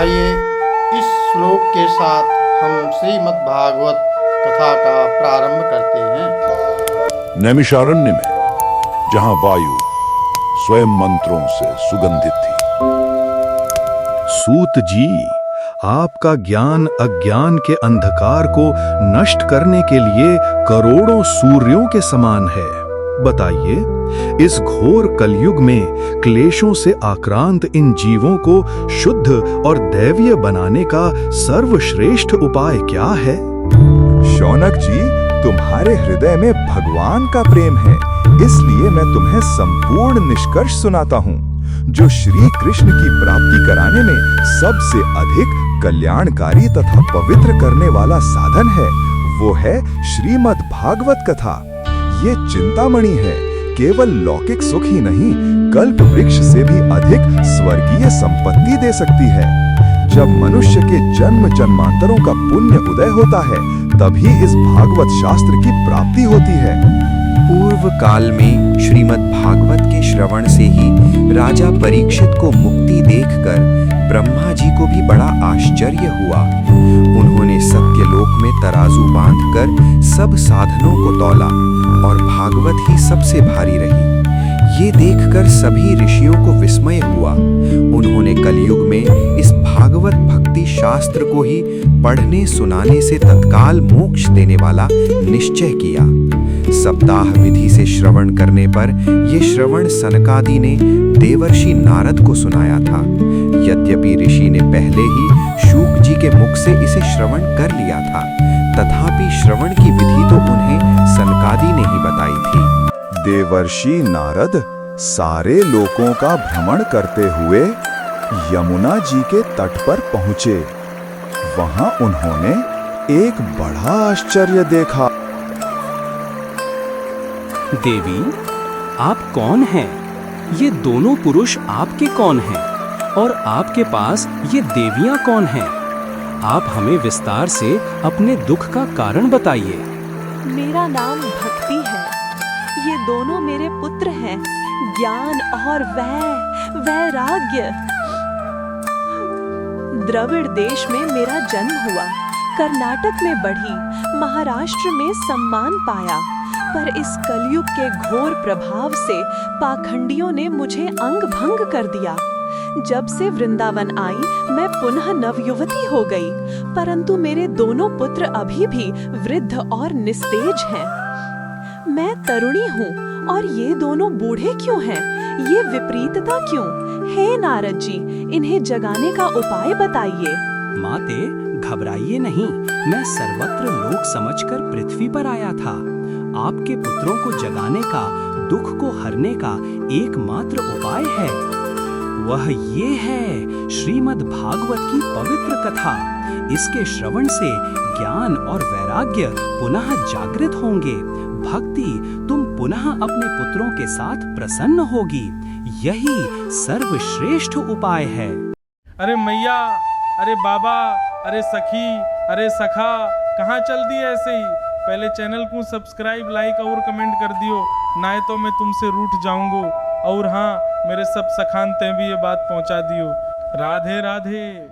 आइए इस श्लोक के साथ हम श्रीमद् भागवत कथा का प्रारंभ करते हैं। नैमिषारण्य में जहां वायु स्वयं मंत्रों से सुगंधित थी। सूत जी, आपका ज्ञान अज्ञान के अंधकार को नष्ट करने के लिए करोड़ों सूर्यों के समान है। बताइए, इस घोर कलयुग में क्लेशों से आक्रांत इन जीवों को शुद्ध और दैवीय बनाने का सर्वश्रेष्ठ उपाय क्या है? शौनक जी, तुम्हारे हृदय में भगवान का प्रेम है, इसलिए मैं तुम्हें संपूर्ण निष्कर्ष सुनाता हूँ। जो श्री कृष्ण की प्राप्ति कराने में सबसे अधिक कल्याणकारी तथा पवित्र करने वाला साधन है, वो है श्रीमद् भागवत कथा। ये चिंतामणि है, केवल लौकिक सुख ही नहीं, कल्प वृक्ष से भी अधिक स्वर्गीय संपत्ति दे सकती है। जब मनुष्य के जन्म जन्मांतरों का पुण्य उदय होता है, तभी इस भागवत शास्त्र की प्राप्ति होती है। पूर्व काल में श्रीमद् भागवत के श्रवण से ही राजा परीक्षित को मुक्ति देखकर ब्रह्मा जी को भी बड़ा आश्चर्य हुआ। उन्होंने सत्यलोक में तराजू बांधकर सब साधनों को तौला और भागवत ही सबसे भारी रही। ये देखकर सभी ऋषियों को विस्मय हुआ। उन्होंने कलयुग में इस भागवत भक्ति शास्त्र को ही पढ़ने सुनाने से तत्काल मोक्ष देने वाला निश्चय किया। सप्ताह विधि से श्रवण करने पर ये श्रवण सनकादि ने देवर्षि नारद को सुनाया था। यद्यपि ऋषि ने पहले ही शूक जी के मुख से इसे श्रवण कर लिया था, तथापि श्रवण की विधि तो उन्हें सनकादि ने ही बताई थी। देवर्षि नारद सारे लोकों का भ्रमण करते हुए यमुना जी के तट पर पहुंचे। वहां उन्होंने एक बड़ा आश्चर्य देखा। देवी, आप कौन हैं? ये दोनों पुरुष आपके कौन हैं? और आपके पास ये देवियां कौन हैं? आप हमें विस्तार से अपने दुख का कारण बताइए। मेरा नाम भक्ति है। ये दोनों मेरे पुत्र हैं, ज्ञान और वैराग्य। द्रविड़ देश में मेरा जन्म हुआ, कर्नाटक में बढ़ी, महाराष्ट्र में सम्मान पाया, पर इस कलयुग के घोर प्रभाव से पाखंडियों ने मुझे अंग भंग कर दिया। जब से वृंदावन आई, मैं पुनः नवयुवती हो गई, परंतु मेरे दोनों पुत्र अभी भी वृद्ध और निस्तेज हैं। मैं तरुणी हूँ और ये दोनों बूढ़े क्यों हैं? ये विपरीतता क्यों? हे नारद जी, इन्हें जगाने का उपाय बताइए। माते, घबराइए नहीं, मैं सर्वत्र लोक समझकर पृथ्वी पर आया था। आपके पुत्रों को जगाने का, दुख को हरने का एकमात्र उपाय है। वह ये है श्रीमद् भागवत की पवित्र कथा। इसके श्रवण से ज्ञान और वैराग्य पुनः जागृत होंगे। भक्ति तुम पुनः अपने पुत्रों के साथ प्रसन्न होगी। यही सर्वश्रेष्ठ उपाय है। अरे मैया, अरे बाबा, अरे सखी, अरे सखा, कहाँ चल दिए ऐसे ही? पहले चैनल को सब्सक्राइब, लाइक और कमेंट कर दियो, ना तो मैं तुमसे रूठ जाऊंगा। और हाँ, मेरे सब सखानते भी ये बात पहुंचा दियो। राधे राधे।